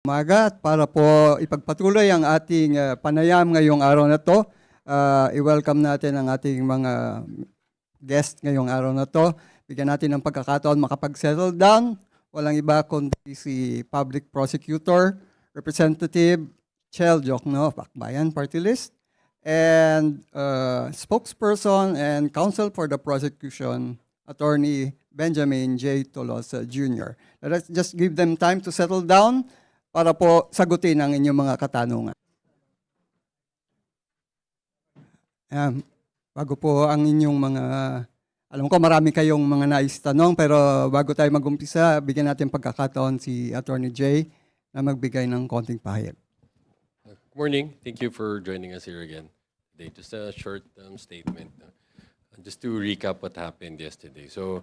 Umaga at para po ipagpatuloy ang ating panayam ngayong araw na to, i-welcome natin ang ating mga guest ngayong araw na to. Bigyan natin ng pagkakataon makapag-settle down. Walang iba kundi si Public Prosecutor, Representative Chel Jokno, Akbayan Party List, and spokesperson and counsel for the prosecution, Attorney Benjamin J. Tolosa Jr. Let's just give them time to settle down para po sagutin ang inyong mga katanungan. Bago po ang inyong mga, alam ko marami kayong mga nais tanong, pero bago tayo mag-umpisa, bigyan natin pagkakataon si Attorney J na magbigay ng konting pahayag. Good morning. Thank you for joining us here again today. Just a short statement. Just to recap what happened yesterday. So,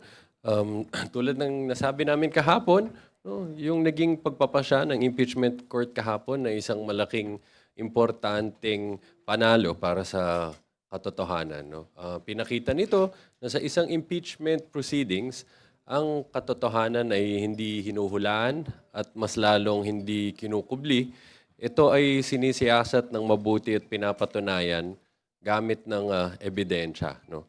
tulad ng nasabi namin kahapon, no, yung naging pagpapasya ng impeachment court kahapon na isang malaking importanteng panalo para sa katotohanan. No? Pinakita nito na sa isang impeachment proceedings, ang katotohanan ay hindi hinuhulaan at mas lalong hindi kinukubli. Ito ay sinisiyasat ng mabuti at pinapatunayan gamit ng ebidensya. No?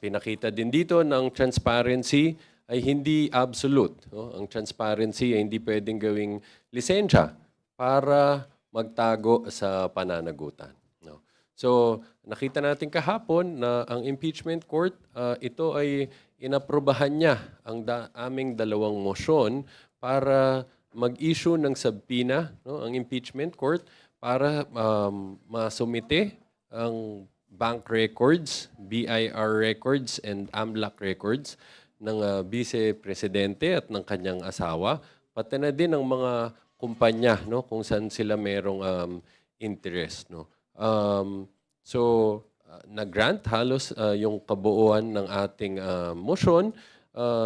Pinakita din dito ng transparency ay hindi absolute. No? Ang transparency ay hindi pwedeng gawing lisensya para magtago sa pananagutan. No? So, nakita natin kahapon na ang impeachment court, ito ay inaprobahan niya ang aming dalawang motion para mag-issue ng subpoena, no? Ang impeachment court para masumite ang bank records, BIR records, and AMLAC records ng vice-presidente at ng kanyang asawa, pati na din ng mga kumpanya, no, kung saan sila merong interest. No. Nag-grant halos yung kabuuan ng ating motion,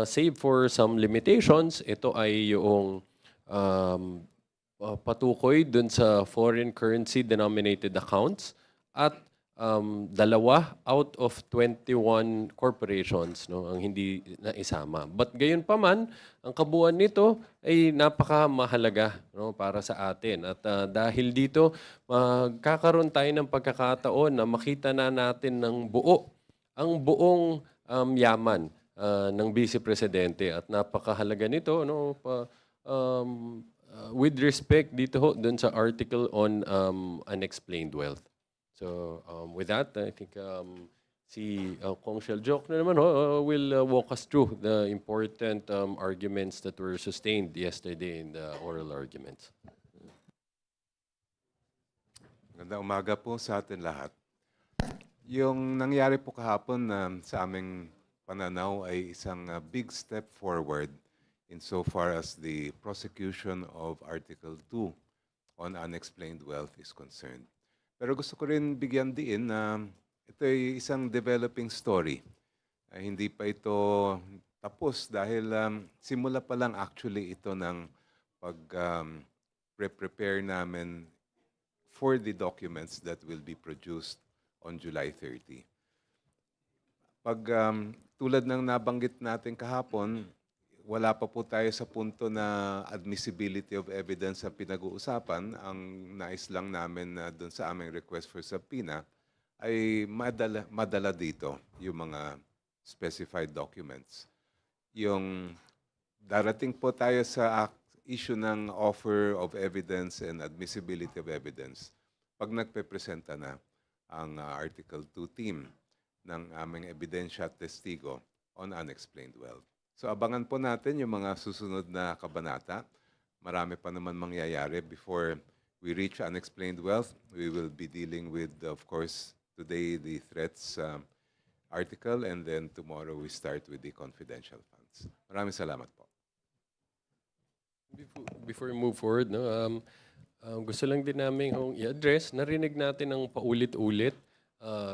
save for some limitations. Ito ay yung patukoy dun sa foreign currency denominated accounts at 2 out of 21 corporations, no, ang hindi na isama. But gayon pa man, ang kabuuan nito ay napakamahalaga, no, para sa atin. At dahil dito, magkakaroon tayo ng pagkakataon na makita na natin ng ang buong yaman ng Vice Presidente. At napakahalaga nito, no, with respect dito dun sa article on unexplained wealth. So with that, I think si Kong Chel Jokno naman will walk us through the important arguments that were sustained yesterday in the oral arguments. Magandang umaga po sa atin lahat. Yung nangyari po kahapon sa aming pananaw ay isang big step forward insofar as the prosecution of Article 2 on unexplained wealth is concerned. Pero gusto ko rin bigyan diin na ito ay isang developing story. Hindi pa ito tapos dahil simula pa lang actually ito ng pag-prepare namin for the documents that will be produced on July 30. Tulad ng nabanggit natin kahapon, wala pa po tayo sa punto na admissibility of evidence sa pinag-uusapan. Ang nais lang namin na doon sa aming request for subpoena ay madala dito yung mga specified documents. Yung darating po tayo sa issue ng offer of evidence and admissibility of evidence pag nagpe-presenta na ang Article 2 team ng aming ebidensya at testigo on unexplained wealth. So abangan po natin yung mga susunod na kabanata. Marami pa naman mangyayari before we reach unexplained wealth. We will be dealing with, of course, today the threats article, and then tomorrow we start with the confidential funds. Maraming salamat po. Before we move forward, no, gusto lang din namin i-address, narinig natin ng paulit-ulit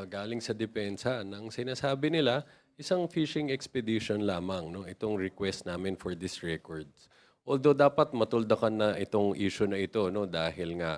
galing sa depensa nang sinasabi nila, isang fishing expedition lamang, no, itong request namin for these records. Although dapat matuldakan na itong issue na ito, no, dahil nga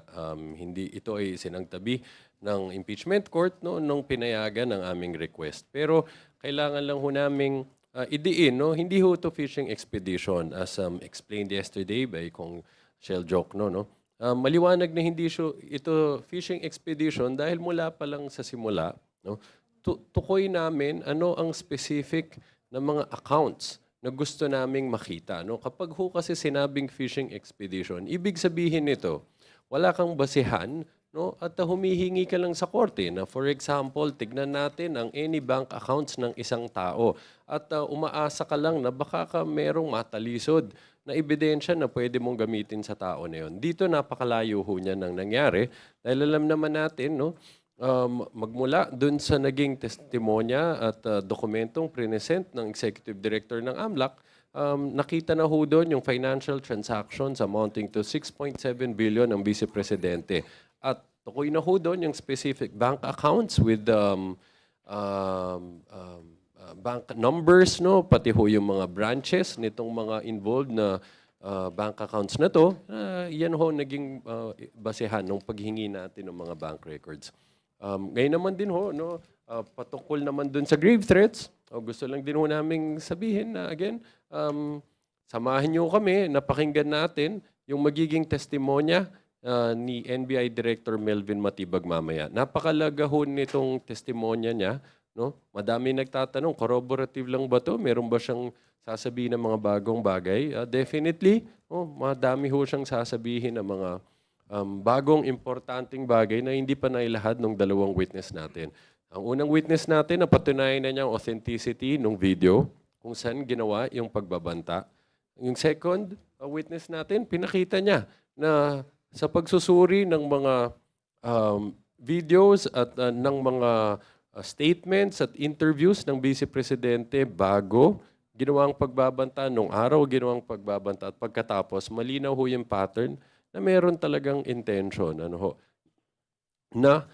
hindi ito ay sinangtabi ng impeachment court, no, nung pinayagan ng aming request. Pero kailangan lang ho naming idiin, no, hindi ho to fishing expedition as explained yesterday by Kong Shell Jokno, no? Maliwanag na hindi ito fishing expedition dahil mula pa lang sa simula, no? Tukoy namin ano ang specific na mga accounts na gusto naming makita, no? Kapag ho kasi sinabing fishing expedition, ibig sabihin nito, wala kang basihan, no? At humihingi ka lang sa korte na for example, tignan natin ang any bank accounts ng isang tao at umaasa ka lang na baka ka merong matalisod na ebidensya na pwede mong gamitin sa tao na yun. Dito napakalayo ho niya nang nangyari dahil alam naman natin, no? Magmula dun sa naging testimonya at dokumentong present ng Executive Director ng AMLAC, nakita na ho doon yung financial transactions amounting to 6.7 billion ng Vice Presidente. At tukoy na ho doon yung specific bank accounts with bank numbers, no? Pati ho yung mga branches nitong mga involved na bank accounts na to. Yan ho naging basehan ng paghingi natin ng mga bank records. Ngayon naman din ho, no, patungkol naman dun sa grave threats, gusto lang din ho naming sabihin na again, samahan niyo kami, napakinggan natin yung magiging testimonya ni NBI Director Melvin Matibag mamaya. Napakalaga ho nitong testimonya niya. No? Madami nagtatanong, corroborative lang ba to? Meron ba siyang sasabihin ng mga bagong bagay? Definitely, madami ho siyang sasabihin ng mga bagong importanteng bagay na hindi pa nailahad ng dalawang witness natin. Ang unang witness natin, napatunayan na niya ang authenticity ng video kung saan ginawa yung pagbabanta. Yung second witness natin, pinakita niya na sa pagsusuri ng mga videos at ng mga statements at interviews ng Vice Presidente bago ginawang pagbabanta, nung araw ginawang pagbabanta at pagkatapos, malinaw ho yung pattern na meron talagang intention na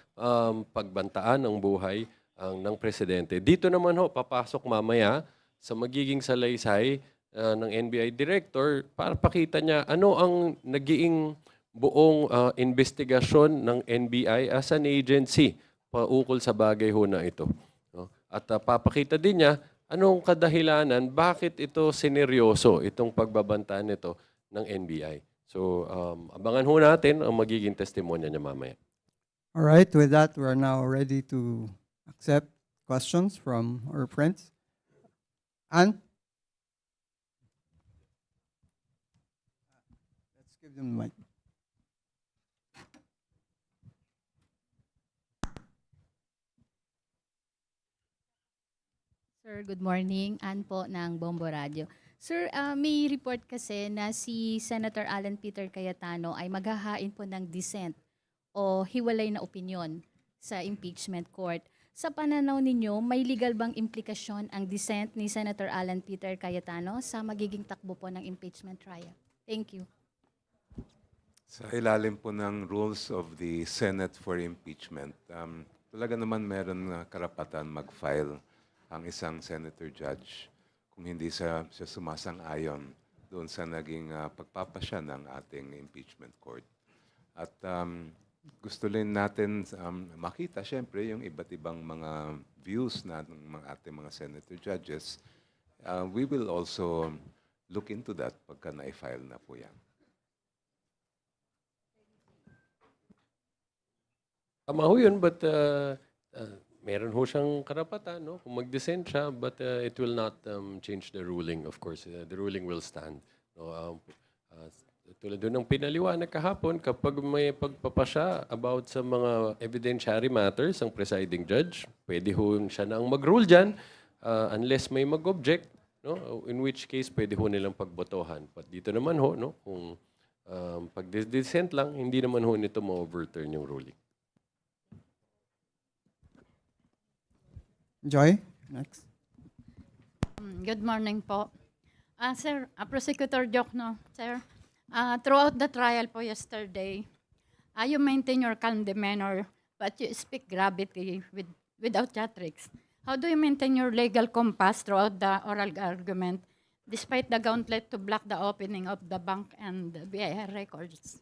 pagbantaan ang buhay ng presidente. Dito naman ho, papasok mamaya sa magiging salaysay ng NBI Director para pakita niya ano ang naging buong investigasyon ng NBI as an agency paukol sa bagay ho na ito. No? At papakita din niya anong kadahilanan, bakit ito sineryoso, itong pagbabantaan nito ng NBI. So, abangan ho natin ang magiging testimonya niya mamaya. All right, with that, we're now ready to accept questions from our friends. Anne? Let's give them the mic. Sir, good morning. Ann po ng Bombo Radio. Sir, may report kasi na si Senator Alan Peter Cayetano ay maghahain po ng dissent o hiwalay na opinyon sa impeachment court. Sa pananaw ninyo, may legal bang implikasyon ang dissent ni Senator Alan Peter Cayetano sa magiging takbo po ng impeachment trial? Thank you. Sa ilalim po ng rules of the Senate for impeachment, talaga naman meron na karapatan mag-file ang isang senator judge kung hindi siya sumasang-ayon doon sa naging pagpapasya ng ating impeachment court. At gusto rin natin makita siyempre yung iba't ibang mga views ng ating mga senator judges. We will also look into that pagka na-file na po yan. Tama ho yun, but meron ho siyang karapatan, no? Kung mag-dissent siya, but it will not change the ruling, of course. The ruling will stand. No? Tulad doon ng pinaliwanag kahapon, kapag may pagpapasya about sa mga evidentiary matters, ang presiding judge, pwede ho siya na ang mag-rule dyan, unless may mag-object, no? In which case, pwede ho nilang pagbotohan. But dito naman ho, no? Kung pag-dissent lang, hindi naman ho nito ma-overturn yung ruling. Joy, next. Good morning po. Sir, Prosecutor Jokno, sir, throughout the trial po yesterday, you maintain your calm demeanor, but you speak gravity without theatrics. How do you maintain your legal compass throughout the oral argument, despite the gauntlet to block the opening of the bank and the BIR records?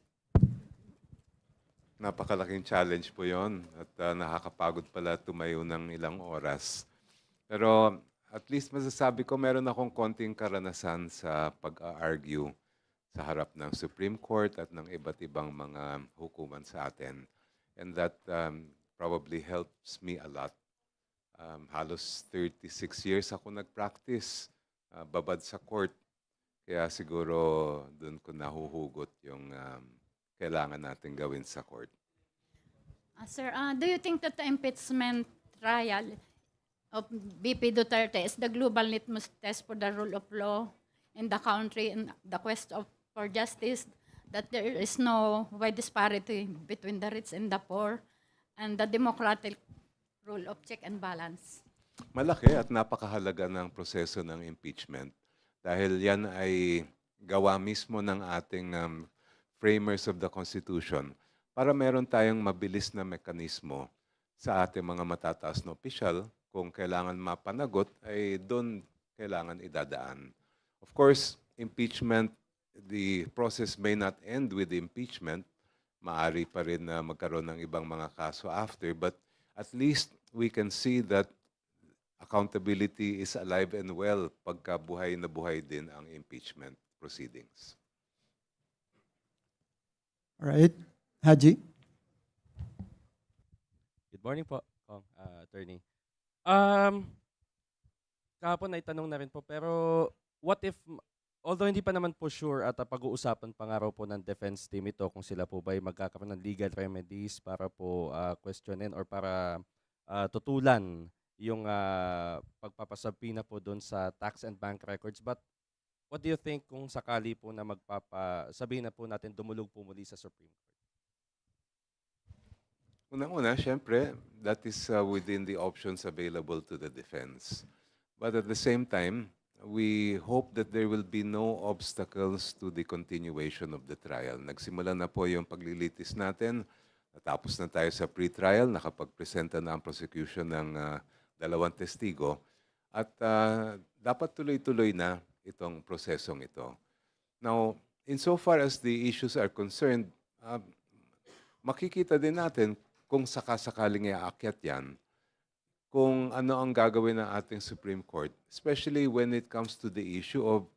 Napakalaking challenge po yon at nakakapagod pala tumayo ng ilang oras. Pero at least masasabi ko meron akong konting karanasan sa pag-argue sa harap ng Supreme Court at ng iba't ibang mga hukuman sa atin. And that probably helps me a lot. Halos 36 years ako nag-practice, babad sa court. Kaya siguro doon ko nahuhugot yung kailangan natin gawin sa court. Sir, do you think that the impeachment trial of BP Duterte is the global litmus test for the rule of law in the country and the quest for justice, that there is no wide disparity between the rich and the poor, and the democratic rule of check and balance? Malaki at napakahalaga ng proseso ng impeachment dahil yan ay gawa mismo ng ating framers of the Constitution para meron tayong mabilis na mekanismo sa ating mga matataas na opisyal. Kung kailangan mapanagot, ay doon kailangan idadaan. Of course, impeachment, the process may not end with impeachment. Maari pa rin na magkaroon ng ibang mga kaso after, but at least we can see that accountability is alive and well pagka buhay na buhay din ang impeachment proceedings. Alright. Haji? Good morning po, Kong, attorney. Kahapon ay tanong na rin po, pero what if, although hindi pa naman po sure at pag-uusapan pa nga raw po ng defense team ito kung sila po ba ay magkakaroon ng legal remedies para po questionin or para tutulan yung pagpapasabina po doon sa tax and bank records. But what do you think kung sakali po na sabihin na po natin dumulog po muli sa Supreme Court? Unang-una, syempre, that is within the options available to the defense. But at the same time, we hope that there will be no obstacles to the continuation of the trial. Nagsimula na po yung paglilitis natin. Natapos na tayo sa pre-trial, nakapag-presenta na ang prosecution ng 2 testigo. At dapat tuloy-tuloy na itong prosesong ito. Now, insofar as the issues are concerned, makikita din natin kung sakasakaling iaakyat yan, kung ano ang gagawin ng ating Supreme Court, especially when it comes to the issue of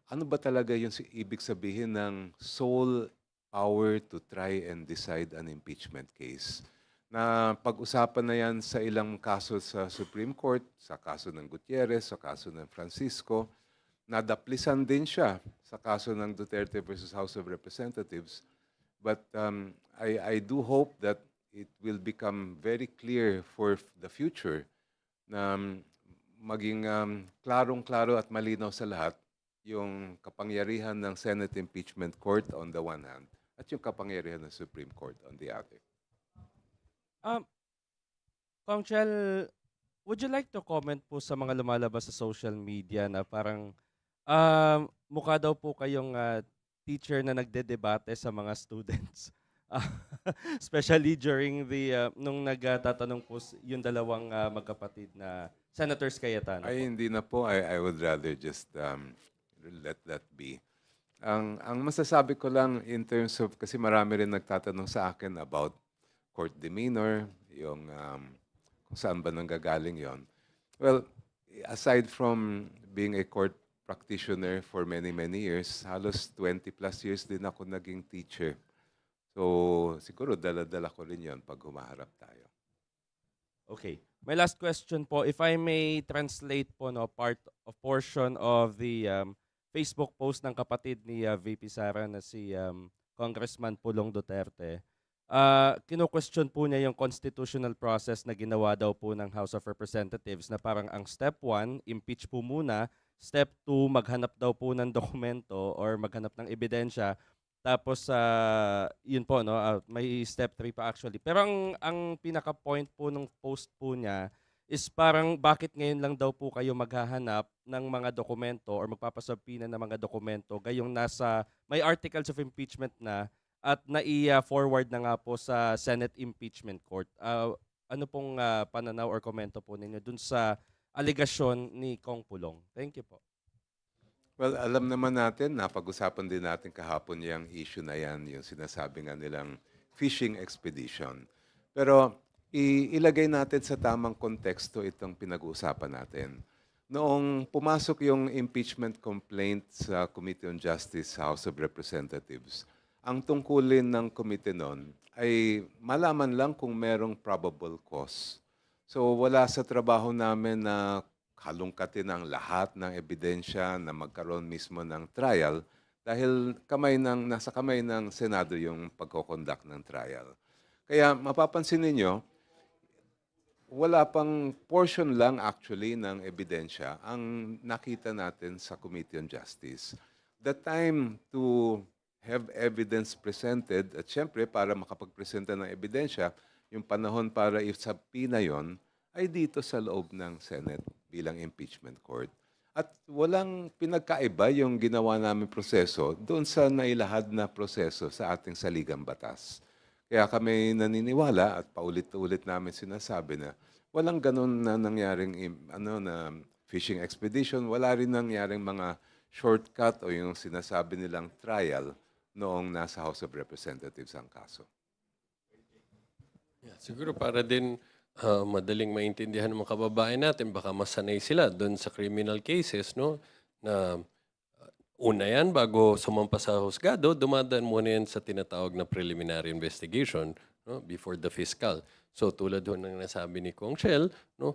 ano ba talaga yung ibig sabihin ng sole power to try and decide an impeachment case. Na pag-usapan na yan sa ilang kaso sa Supreme Court, sa kaso ng Gutierrez, sa kaso ng Francisco, nadaplisan din siya sa kaso ng Duterte versus House of Representatives. But I do hope that it will become very clear for the future na maging klarong-klaro at malinaw sa lahat yung kapangyarihan ng Senate Impeachment Court on the one hand at yung kapangyarihan ng Supreme Court on the other. Kong Chel, would you like to comment po sa mga lumalabas sa social media na parang mukha daw po kayong teacher na nagdedebate sa mga students? Especially during the nung nagtatanong po yung dalawang magkapatid na Senators Cayetano. Ay, hindi na po. I would rather just let that be. Ang masasabi ko lang in terms of, kasi marami rin nagtatanong sa akin about court demeanor, yung kung saan ba nanggagaling yon. Well, aside from being a court practitioner for many, many years, halos 20 plus years din ako naging teacher. So, siguro dala-dala ko rin yon pag humaharap tayo. Okay. My last question po, if I may translate po no portion of the Facebook post ng kapatid ni VP Sara na si Congressman Pulong Duterte. Kino-question po niya yung constitutional process na ginawa daw po ng House of Representatives na parang ang step 1, impeach po muna, step 2, maghanap daw po ng dokumento or maghanap ng ebidensya. Tapos, yun po, no, may step 3 pa actually. Pero ang pinaka-point po ng post po niya is parang bakit ngayon lang daw po kayo maghahanap ng mga dokumento or magpapasabina ng mga dokumento gayong may articles of impeachment na at nai-forward na nga po sa Senate Impeachment Court. Ano pong pananaw or komento po ninyo dun sa alegasyon ni Kong Pulong? Thank you po. Well, alam naman natin, napag-usapan din natin kahapon yung issue na yan, yung sinasabi nga nilang fishing expedition. Pero ilagay natin sa tamang konteksto itong pinag-uusapan natin. Noong pumasok yung impeachment complaint sa Committee on Justice sa House of Representatives, ang tungkulin ng committee noon ay malaman lang kung merong probable cause. So wala sa trabaho namin na halungkatin ang lahat ng ebidensya na magkaroon mismo ng trial dahil nasa kamay ng Senado yung pagkoconduct ng trial. Kaya mapapansin ninyo, wala pang portion lang actually ng ebidensya ang nakita natin sa Committee on Justice. The time to have evidence presented, at syempre para makapagpresenta ng ebidensya, yung panahon para i-subpoena yon ay dito sa loob ng Senate bilang impeachment court. At walang pinagkaiba yung ginawa namin proseso doon sa nailahad na proseso sa ating saligang batas. Kaya kami naniniwala at paulit-ulit namin sinasabi na walang ganun na nangyaring na fishing expedition, wala rin nangyaring mga shortcut o yung sinasabi nilang trial noong nasa House of Representatives ang kaso. Yeah, siguro para din madaling maintindihan ng mga kababayan natin, baka masanay sila doon sa criminal cases, no? Na una yan, bago sumampa sa husgado, dumadaan muna yan sa tinatawag na preliminary investigation, no? Before the fiscal. So tulad ho ng nasabi ni Kong Shell, no?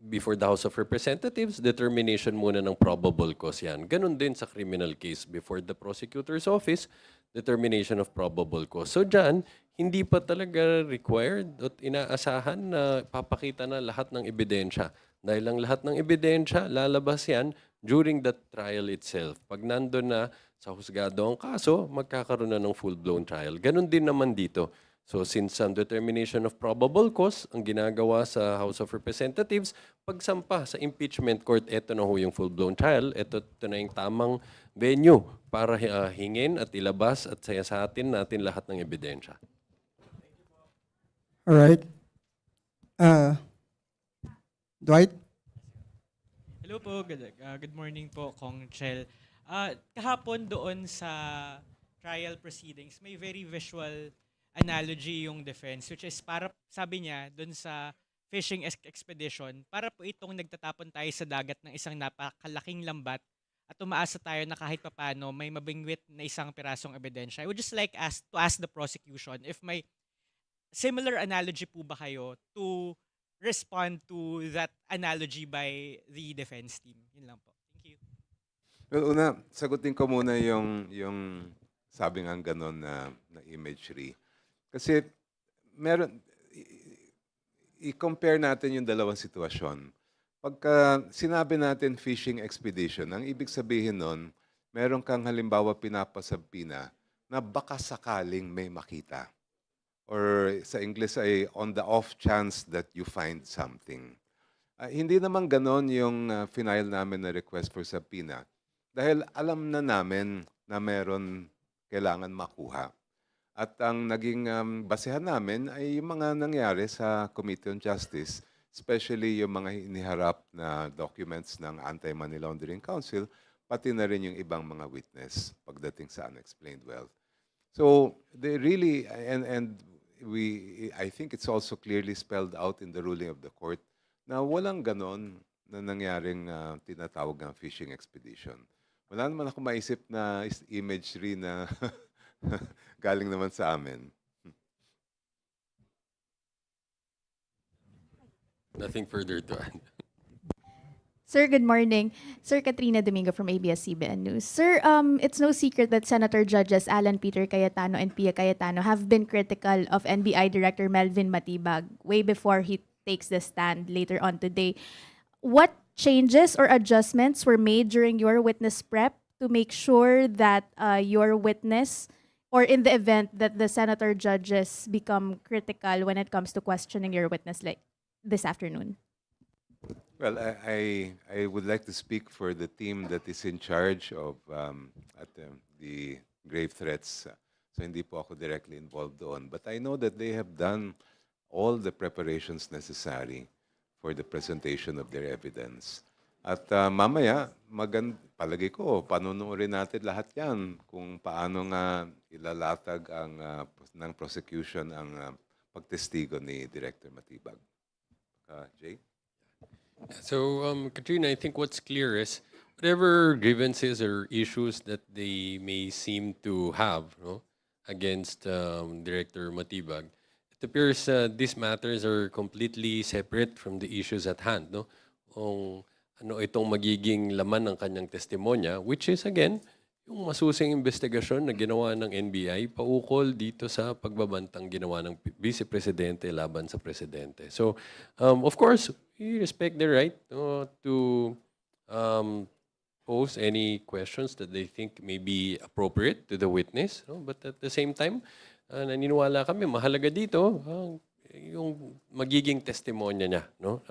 Before the House of Representatives, determination muna ng probable cause yan. Ganon din sa criminal case. Before the prosecutor's office, determination of probable cause. So dyan, hindi pa talaga required at inaasahan na papakita na lahat ng ebidensya. Dahil ang lahat ng ebidensya, lalabas yan during the trial itself. Pag nandun na sa husgado ang kaso, magkakaroon na ng full-blown trial. Ganon din naman dito. So since ang determination of probable cause ang ginagawa sa House of Representatives, pagsampa sa impeachment court, ito na ho yung full-blown trial, ito na yung tamang venue para hingin at ilabas at sayasatin natin lahat ng ebidensya. Alright. Dwight? Hello po, good morning po, Kong Chel. Kahapon doon sa trial proceedings, may very visual analogy yung defense, which is para, sabi niya, doon sa fishing expedition, para po itong nagtatapon tayo sa dagat ng isang napakalaking lambat at umaasa tayo na kahit papano may mabingwit na isang pirasong ebidensya. I would just like to ask the prosecution if may similar analogy po ba kayo to respond to that analogy by the defense team? Yun lang po. Thank you. Well, una, sagutin ko muna yung sabi nga ganon na imagery. Kasi i-compare natin yung dalawang sitwasyon. Pagka sinabi natin fishing expedition, ang ibig sabihin nun, meron kang halimbawa pinapasabpina na baka sakaling may makita. Or sa English ay on the off chance that you find something. Hindi naman ganon yung final namin na request for subpoena. Dahil alam na namin na meron kailangan makuha. At ang naging basehan namin ay yung mga nangyari sa Committee on Justice, especially yung mga iniharap na documents ng Anti-Money Laundering Council, pati na rin yung ibang mga witness pagdating sa unexplained wealth. So they really, I think it's also clearly spelled out in the ruling of the court na walang ganon na nangyaring tinatawag ng fishing expedition. Wala naman ako maisip na imagery na galing naman sa amin. Nothing further to add. Sir, good morning. Sir, Katrina Domingo from ABS-CBN News. Sir, it's no secret that Senator Judges Alan Peter Cayetano and Pia Cayetano have been critical of NBI Director Melvin Matibag way before he takes the stand later on today. What changes or adjustments were made during your witness prep to make sure that your witness, or in the event that the senator judges become critical when it comes to questioning your witness like this afternoon? Well, I would like to speak for the team that is in charge of the grave threats. So hindi po ako directly involved doon. But I know that they have done all the preparations necessary for the presentation of their evidence. At mamaya, palagay ko, panunuorin natin lahat yan kung paano nga ilalatag ng prosecution ang pagtestigo ni Director Matibag. Jay? So, Katrina, I think what's clear is whatever grievances or issues that they may seem to have, no, against Director Matibag, it appears these matters are completely separate from the issues at hand, no? Kung ano itong magiging laman ng kanyang testimonya, which is again yung masusing investigasyon na ginawa ng NBI paukol dito sa pagbabantang ginawa ng Vice Presidente laban sa Presidente. So, of course, we respect their right to pose any questions that they think may be appropriate to the witness. No? But at the same time, naniniwala kami, mahalaga dito yung magiging testimonya niya. No?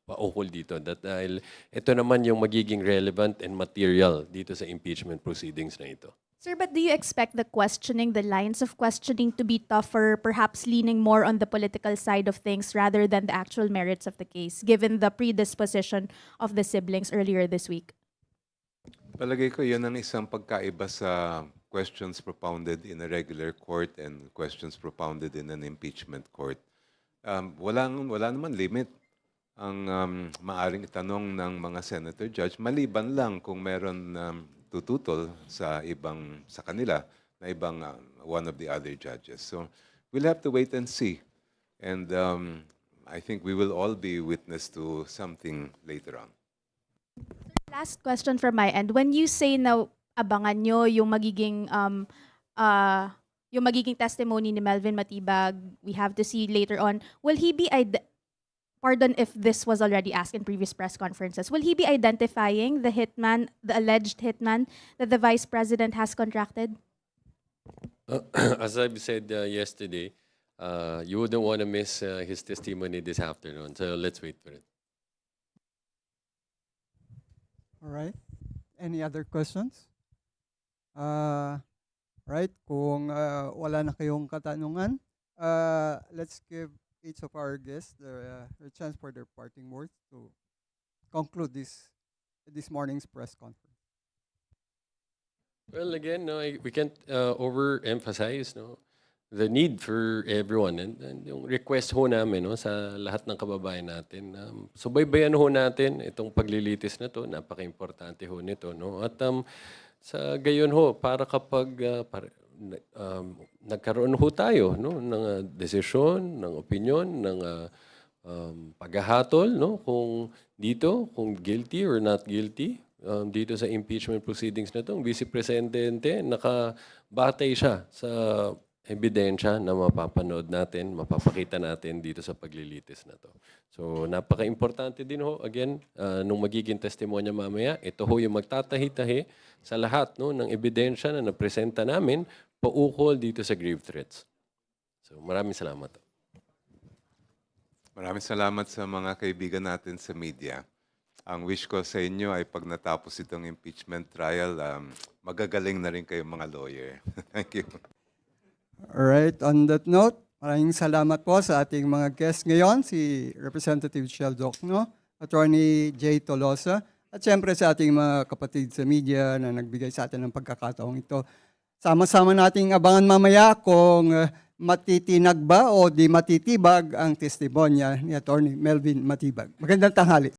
Paukol dito. Dahil ito naman yung magiging relevant and material dito sa impeachment proceedings na ito. Sir, but do you expect the lines of questioning to be tougher, perhaps leaning more on the political side of things rather than the actual merits of the case, given the predisposition of the siblings earlier this week? Palagay ko yun ang isang pagkaiba sa questions propounded in a regular court and questions propounded in an impeachment court. Wala naman limit ang maaring itanong ng mga senator judge, maliban lang kung meron tututol sa kanila na ibang one of the other judges. So we'll have to wait and see. And I think we will all be witness to something later on. Last question from my end. When you say na abangan nyo yung magiging testimony ni Melvin Matibag, we have to see later on, will he be pardon if this was already asked in previous press conferences, will he be identifying the hitman, the alleged hitman that the Vice President has contracted? As I've said yesterday, you wouldn't want to miss his testimony this afternoon. So let's wait for it. All right. Any other questions? Right. Kung wala na kayong katanungan, let's give each of our guests their chance for their parting words to conclude this morning's press conference. Well, again, no, we can't overemphasize the need for everyone. And yung request ho namin sa lahat ng kababayan natin, subaybayan ho natin itong paglilitis na to, napaka-importante ho nito. No? At sa gayon ho, para kapag nagkaroon ho tayo ng desisyon, ng opinion, ng paghahatol, kung guilty or not guilty, dito sa impeachment proceedings na itong Vice Presidente, nakabatay siya sa ebidensya na mapapanood natin, mapapakita natin dito sa paglilitis na to. So, napaka-importante din ho, again, nung magiging testimonya mamaya, ito ho yung magtatahi-tahi sa lahat ng ebidensya na napresenta namin paukol dito sa grave threats. So, maraming salamat. Maraming salamat sa mga kaibigan natin sa media. Ang wish ko sa inyo ay pag natapos itong impeachment trial, magagaling na rin kayong mga lawyer. Thank you. Alright, on that note, maraming salamat po sa ating mga guests ngayon, si Representative Shell Docno, Attorney Jay Tolosa, at siyempre sa ating mga kapatid sa media na nagbigay sa atin ng pagkakataong ito. Sama-sama nating abangan mamaya kung matitinag ba o di matitibag ang testimonya ni Attorney Melvin Matibag. Magandang tanghali.